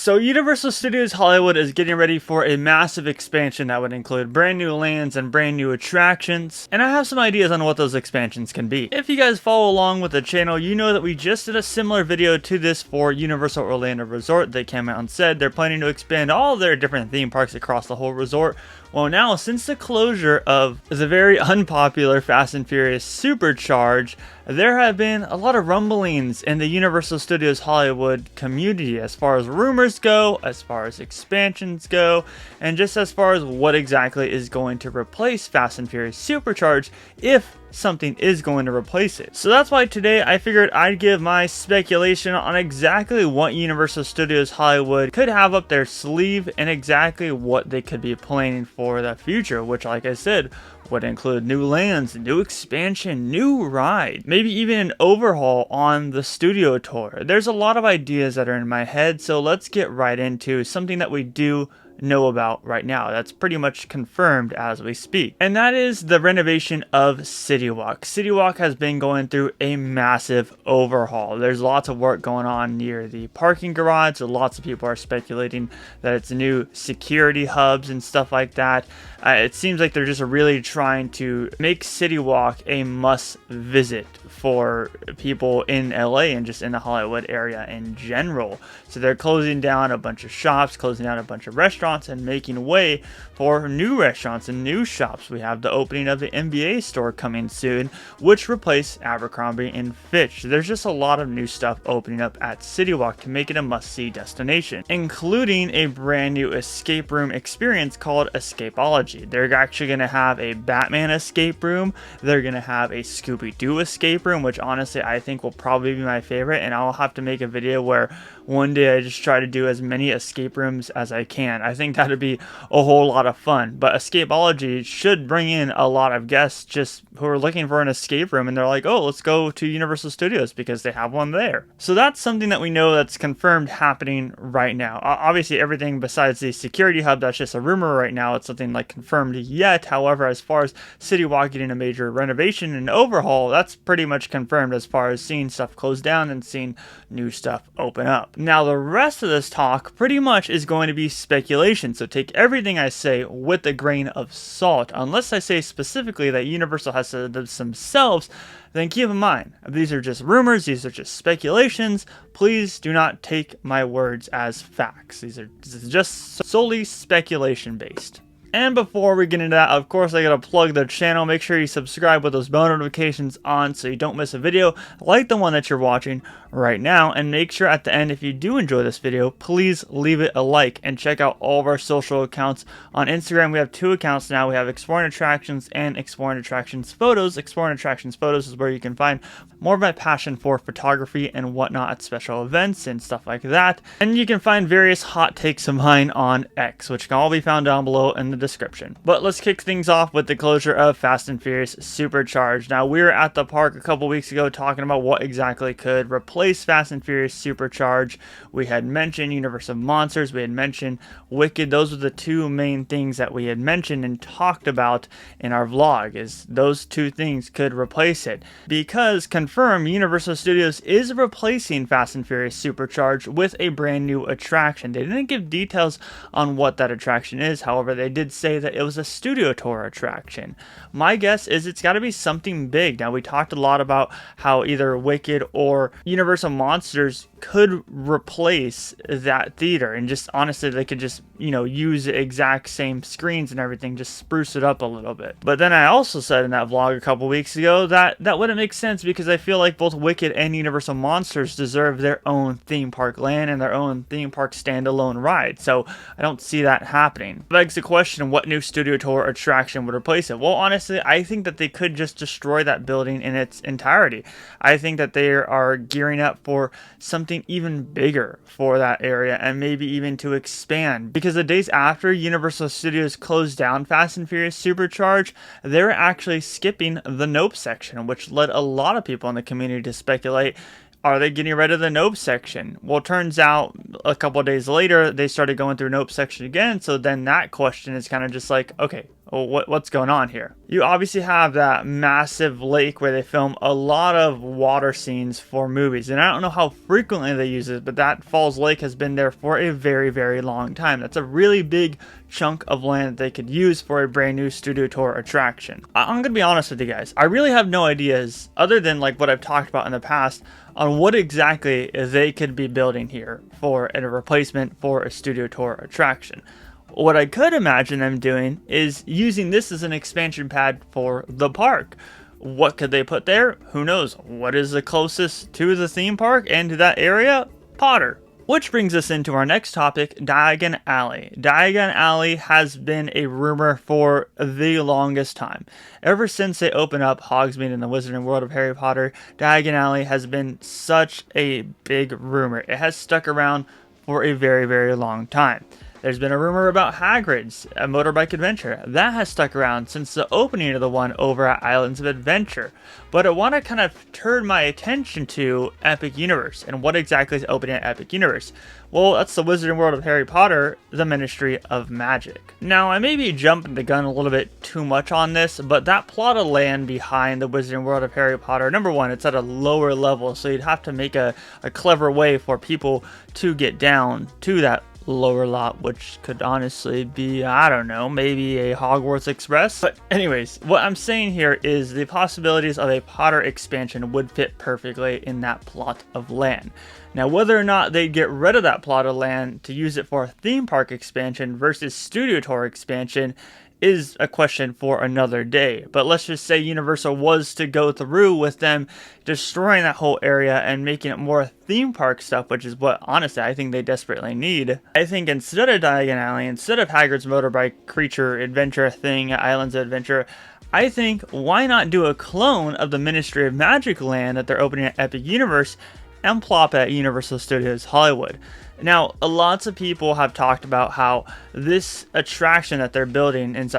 So Universal Studios Hollywood is getting ready for a massive expansion that would include brand new lands and brand new attractions, and I have some ideas on what those expansions can be. If you guys follow along with the channel, you know that we just did a similar video to this for Universal Orlando Resort. They came out and said they're planning to expand all of their different theme parks across the whole resort. Well, now, since the closure of the very unpopular Fast and Furious Supercharge, there have been a lot of rumblings in the Universal Studios Hollywood community as far as rumors go, as far as expansions go, and just as far as what exactly is going to replace Fast and Furious Supercharge, if something is going to replace it. So that's why today I figured I'd give my speculation on exactly what Universal Studios Hollywood could have up their sleeve and exactly what they could be planning for the future, which, like I said, would include new lands, new expansion, new ride, maybe even an overhaul on the studio tour. There's a lot of ideas that are in my head, so let's get right into something that we do know about right now. That's pretty much confirmed as we speak. And that is the renovation of City Walk. City Walk has been going through a massive overhaul. There's lots of work going on near the parking garage, so lots of people are speculating that it's new security hubs and stuff like that. It seems like they're just really trying to make City Walk a must visit for people in LA and just in the Hollywood area in general. So they're closing down a bunch of shops, closing down a bunch of restaurants, and making way for new restaurants and new shops. We have the opening of the NBA store coming soon, which replaced Abercrombie and Fitch. There's just a lot of new stuff opening up at City Walk to make it a must-see destination, including a brand new escape room experience called Escapology. They're actually going to have a Batman escape room. They're going to have a Scooby-Doo escape room, which honestly I think will probably be my favorite, and I'll have to make a video where one day I just try to do as many escape rooms as I can. I think that'd be a whole lot of fun. But Escapology should bring in a lot of guests just who are looking for an escape room, and they're like, oh, let's go to Universal Studios because they have one there. So that's something that we know that's confirmed happening right now. Obviously everything besides the security hub, that's just a rumor right now. It's something like confirmed yet. However, as far as City Walk getting a major renovation and overhaul, that's pretty much confirmed as far as seeing stuff close down and seeing new stuff open up. Now, the rest of this talk pretty much is going to be speculation, so take everything I say with a grain of salt. Unless I say specifically that Universal has said this themselves, then keep in mind, these are just rumors, these are just speculations. Please do not take my words as facts. This is just solely speculation based. And before we get into that, of course, I gotta plug the channel. Make sure you subscribe with those bell notifications on so you don't miss a video like the one that you're watching right now. And make sure at the end, if you do enjoy this video, please leave it a like and check out all of our social accounts. On Instagram, we have 2 accounts now. We have Exploring Attractions and Exploring Attractions Photos. Exploring Attractions Photos is where you can find more of my passion for photography and whatnot at special events and stuff like that. And you can find various hot takes of mine on X, which can all be found down below in the description. But let's kick things off with the closure of Fast and Furious Supercharged. Now, we were at the park a couple weeks ago talking about what exactly could replace Fast and Furious Supercharged. We had mentioned Universal Monsters, we had mentioned Wicked. Those were the 2 main things that we had mentioned and talked about in our vlog, is those 2 things could replace it. Because confirmed, Universal Studios is replacing Fast and Furious Supercharged with a brand new attraction. They didn't give details on what that attraction is, however, they did say that it was a studio tour attraction. My guess is it's got to be something big. Now, we talked a lot about how either Wicked or Universal Monsters could replace that theater, and just honestly they could just, you know, use the exact same screens and everything, just spruce it up a little bit. But then I also said in that vlog a couple weeks ago that that wouldn't make sense because I feel like both Wicked and Universal Monsters deserve their own theme park land and their own theme park standalone ride, so I don't see that happening. Begs the question, what new studio tour attraction would replace it? Well, honestly, I think that they could just destroy that building in its entirety. I think that they are gearing up for something even bigger for that area, and maybe even to expand, because the days after Universal Studios closed down Fast and Furious Supercharged, they were actually skipping the Nope section, which led a lot of people in the community to speculate, are they getting rid of the Nope section? Well, it turns out a couple of days later, they started going through Nope section again. So then that question is kind of just like, okay, oh, what's going on here? You obviously have that massive lake where they film a lot of water scenes for movies, and I don't know how frequently they use it, but that Falls Lake has been there for a very, very long time. That's a really big chunk of land that they could use for a brand new studio tour attraction. I'm gonna be honest with you guys, I really have no ideas other than like what I've talked about in the past on what exactly they could be building here for a replacement for a studio tour attraction. What I could imagine them doing is using this as an expansion pad for the park. What could they put there? Who knows? What is the closest to the theme park and to that area? Potter. Which brings us into our next topic, Diagon Alley. Diagon Alley has been a rumor for the longest time. Ever since they opened up Hogsmeade in the Wizarding World of Harry Potter, Diagon Alley has been such a big rumor. It has stuck around for a very, very long time. There's been a rumor about Hagrid's a motorbike adventure. That has stuck around since the opening of the one over at Islands of Adventure. But I want to kind of turn my attention to Epic Universe and what exactly is opening at Epic Universe. Well, that's the Wizarding World of Harry Potter, the Ministry of Magic. Now, I may be jumping the gun a little bit too much on this, but that plot of land behind the Wizarding World of Harry Potter, number one, it's at a lower level, so you'd have to make a clever way for people to get down to that lower lot, which could honestly be, I don't know, maybe a Hogwarts Express. But anyways, what I'm saying here is the possibilities of a Potter expansion would fit perfectly in that plot of land. Now, whether or not they'd get rid of that plot of land to use it for a theme park expansion versus studio tour expansion is a question for another day. But let's just say Universal was to go through with them destroying that whole area and making it more theme park stuff, which is what honestly I think they desperately need. I think instead of Diagon Alley, instead of Hagrid's motorbike creature adventure thing at Islands of Adventure, I think why not do a clone of the Ministry of Magic land that they're opening at Epic Universe and plop at Universal Studios Hollywood. Now, lots of people have talked about how this attraction that they're building is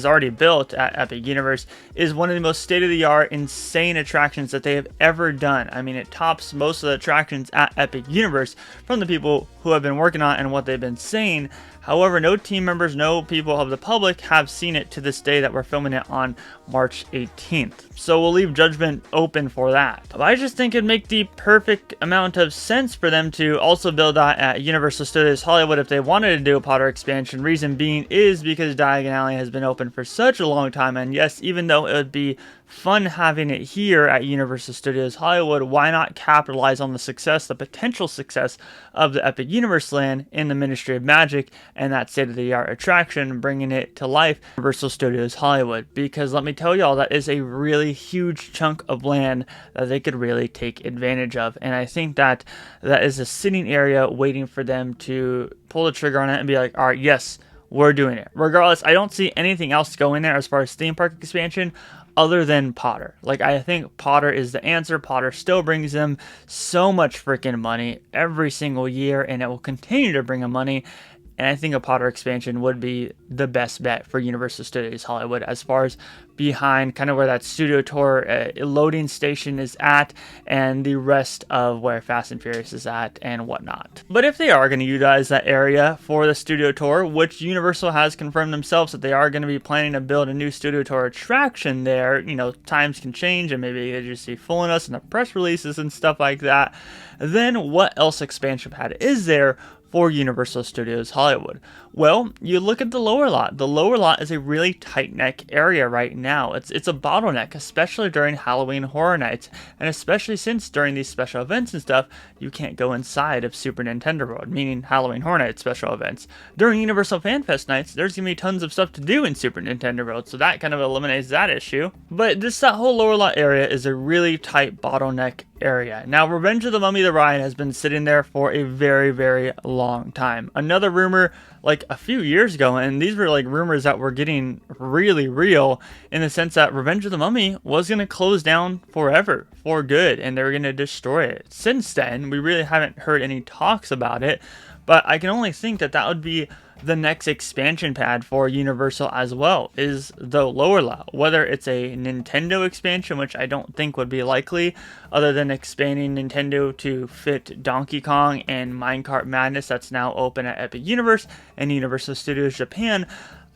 already built at Epic Universe is one of the most state-of-the-art, insane attractions that they have ever done. I mean, it tops most of the attractions at Epic Universe from the people who have been working on it and what they've been saying. However, no team members, no people of the public have seen it to this day that we're filming it on March 18th. So we'll leave judgment open for that. But I just think it'd make the perfect amount of sense for them to also build that at Universal Studios Hollywood if they wanted to do a Potter expansion. Reason being is because Diagon Alley has been open for such a long time, and yes, even though it would be fun having it here at Universal Studios Hollywood, why not capitalize on the success, the potential success of the Epic Universe land in the Ministry of Magic and that state-of-the-art attraction, bringing it to life at Universal Studios Hollywood? Because let me tell y'all, that is a really huge chunk of land that they could really take advantage of, and I think that that is a sitting area waiting for them to pull the trigger on it and be like, all right, yes, we're doing it. Regardless, I don't see anything else going there as far as theme park expansion other than Potter. Like, I think Potter is the answer. Potter still brings them so much freaking money every single year, and it will continue to bring them money. And I think a Potter expansion would be the best bet for Universal Studios Hollywood as far as behind kind of where that studio tour loading station is at and the rest of where Fast and Furious is at and whatnot. But if they are going to utilize that area for the studio tour, which Universal has confirmed themselves that they are going to be planning to build a new studio tour attraction there, you know, times can change and maybe they just see fooling us in the press releases and stuff like that, then what else expansion pad is there for Universal Studios Hollywood? Well, you look at the lower lot. The lower lot is a really tight neck area right now. It's a bottleneck, especially during Halloween Horror Nights, and especially since during these special events and stuff, you can't go inside of Super Nintendo World, meaning Halloween Horror Nights special events. During Universal Fan Fest nights, there's gonna be tons of stuff to do in Super Nintendo World, so that kind of eliminates that issue. But that whole lower lot area is a really tight bottleneck area. Now, Revenge of the Mummy the Ride has been sitting there for a very, very long time. Another rumor like a few years ago, and these were like rumors that were getting really real in the sense that Revenge of the Mummy was going to close down forever for good and they were going to destroy it. Since then, we really haven't heard any talks about it, but I can only think that that would be the next expansion pad for Universal as well, is the lower lot. Whether it's a Nintendo expansion, which I don't think would be likely, other than expanding Nintendo to fit Donkey Kong and Minecart Madness that's now open at Epic Universe and Universal Studios Japan,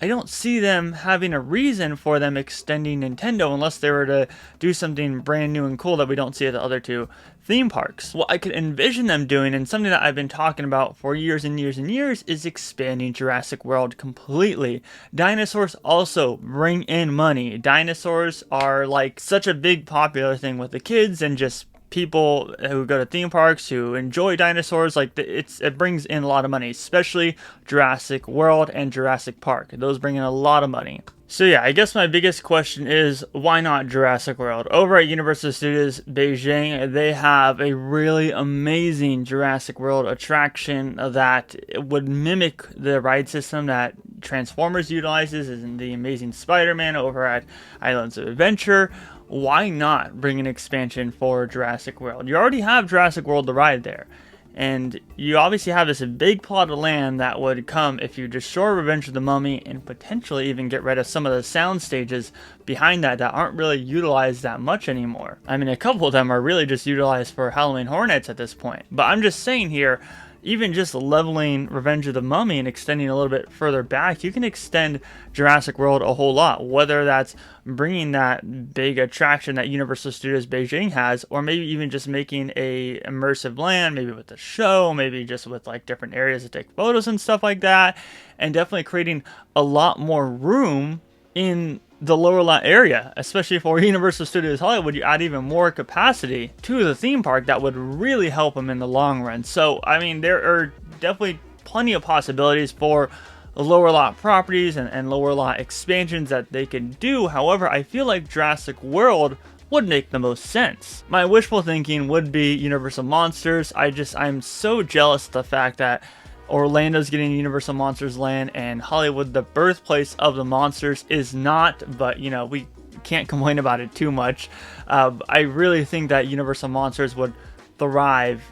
I don't see them having a reason for them extending Nintendo unless they were to do something brand new and cool that we don't see at the other two theme parks. What I could envision them doing, and something that I've been talking about for years and years and years, is expanding Jurassic World completely. Dinosaurs also bring in money. Dinosaurs are like such a big popular thing with the kids and just people who go to theme parks who enjoy dinosaurs. Like it brings in a lot of money, especially Jurassic World and Jurassic Park. Those bring in a lot of money. So yeah, I guess my biggest question is, why not Jurassic World? Over at Universal Studios Beijing, they have a really amazing Jurassic World attraction that would mimic the ride system that Transformers utilizes, and the Amazing Spider-Man over at Islands of Adventure. Why not bring an expansion for Jurassic World? You already have Jurassic World to ride there. And you obviously have this big plot of land that would come if you destroy Revenge of the Mummy and potentially even get rid of some of the sound stages behind that aren't really utilized that much anymore. I mean, a couple of them are really just utilized for Halloween Horror Nights at this point. But I'm just saying here, even just leveling Revenge of the Mummy and extending a little bit further back, you can extend Jurassic World a whole lot, whether that's bringing that big attraction that Universal Studios Beijing has, or maybe even just making a immersive land, maybe with a show, maybe just with like different areas to take photos and stuff like that, and definitely creating a lot more room in the lower lot area. Especially for Universal Studios Hollywood, you add even more capacity to the theme park that would really help them in the long run. So I mean, there are definitely plenty of possibilities for lower lot properties and lower lot expansions that they can do. However, I feel like Jurassic World would make the most sense. My wishful thinking would be Universal Monsters. I'm so jealous of the fact that Orlando's getting Universal Monsters Land, and Hollywood, the birthplace of the monsters, is not, but you know, we can't complain about it too much. I really think that Universal Monsters would thrive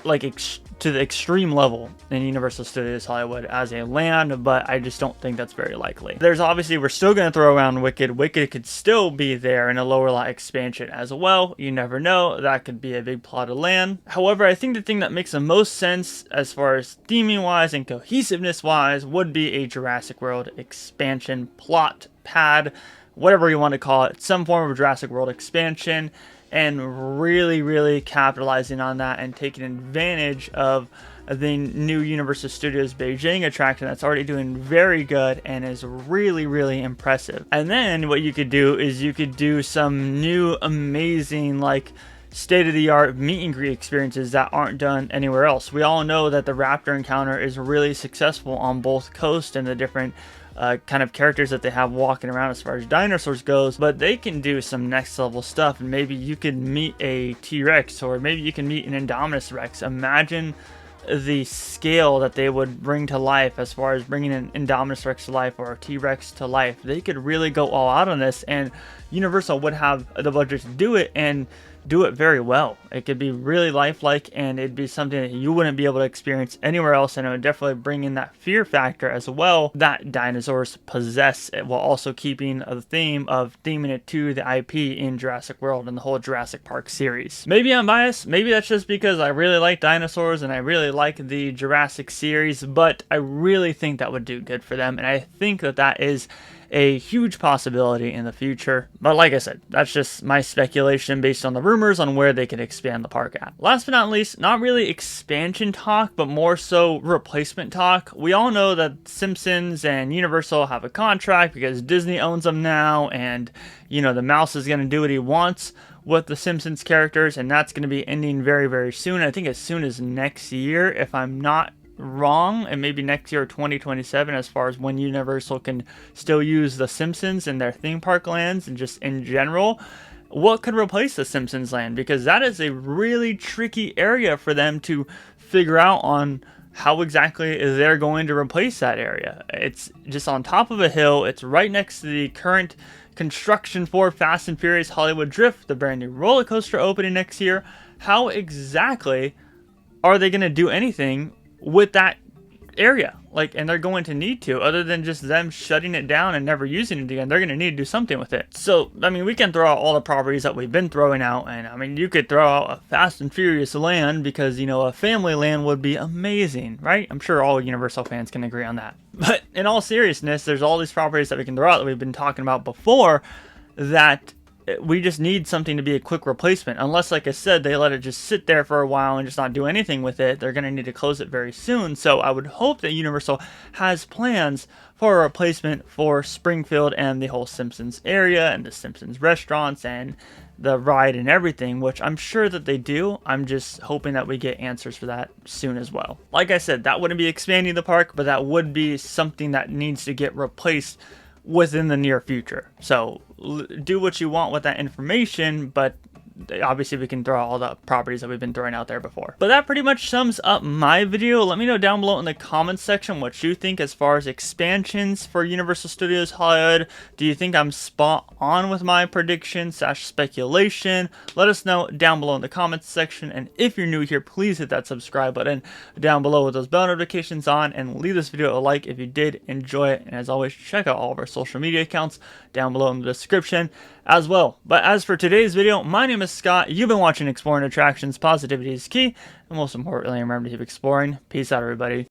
like to the extreme level in Universal Studios Hollywood as a land, but I just don't think that's very likely. There's obviously, we're still going to throw around Wicked. Wicked could still be there in a lower lot expansion as well. You never know. That could be a big plot of land. However, I think the thing that makes the most sense as far as theming wise and cohesiveness wise would be a Jurassic World expansion plot pad, whatever you want to call it, some form of Jurassic World expansion, and really capitalizing on that and taking advantage of the new Universal Studios Beijing attraction that's already doing very good and is really impressive. And then what you could do is you could do some new amazing, like, state-of-the-art meet and greet experiences that aren't done anywhere else. We all know that the Raptor encounter is really successful on both coasts and the different kind of characters that they have walking around as far as dinosaurs goes, but they can do some next level stuff, and maybe you could meet a T-Rex, or maybe you can meet an Indominus Rex. Imagine the scale that they would bring to life as far as bringing an Indominus Rex to life or a T-Rex to life. They could really go all out on this, and Universal would have the budget to do it and do it very well. It could be really lifelike, and it'd be something that you wouldn't be able to experience anywhere else, and it would definitely bring in that fear factor as well that dinosaurs possess, while also keeping the theme of theming it to the IP in Jurassic World and the whole Jurassic Park series. Maybe I'm biased, maybe that's just because I really like dinosaurs and I really like the Jurassic series, but I really think that would do good for them, and I think that that is a huge possibility in the future. But like I said, that's just my speculation based on the rumors on where they could expand the park at. Last but not least, not really expansion talk, but more so replacement talk. We all know that Simpsons and Universal have a contract because Disney owns them now, and you know, the mouse is going to do what he wants with the Simpsons characters, and that's going to be ending very soon. I think as soon as next year, if I'm not wrong, and maybe next year 2027, as far as when Universal can still use the Simpsons in their theme park lands and just in general. What could replace the Simpsons land? Because that is a really tricky area for them to figure out on how exactly they're going to replace that area. It's just on top of a hill. It's right next to the current construction for Fast and Furious Hollywood Drift, the brand new roller coaster opening next year. How exactly are they going to do anything with that area, like, and they're going to need to, other than just them shutting it down and never using it again. They're going to need to do something with it. So I mean, we can throw out all the properties that we've been throwing out, and I mean, you could throw out a Fast and Furious land, because, you know, a family land would be amazing, right? I'm sure all Universal fans can agree on that. But in all seriousness, there's all these properties that we can throw out that we've been talking about before, that we just need something to be a quick replacement. Unless, like I said, they let it just sit there for a while and just not do anything with it, they're going to need to close it very soon. So I would hope that Universal has plans for a replacement for Springfield and the whole Simpsons area and the Simpsons restaurants and the ride and everything, which I'm sure that they do. I'm just hoping that we get answers for that soon as well. Like I said, that wouldn't be expanding the park, but that would be something that needs to get replaced within the near future. So do what you want with that information, but obviously we can throw all the properties that we've been throwing out there before. But that pretty much sums up my video. Let me know down below in the comments section what you think as far as expansions for Universal Studios Hollywood. Do you think I'm spot on with my prediction / speculation? Let us know down below in the comments section. And if you're new here, please hit that subscribe button down below with those bell notifications on, and leave this video a like if you did enjoy it. And as always, check out all of our social media accounts down below in the description as well. But as for today's video, my name is Scott. You've been watching Exploring Attractions. Positivity is key, and most importantly, remember to keep exploring. Peace out, everybody.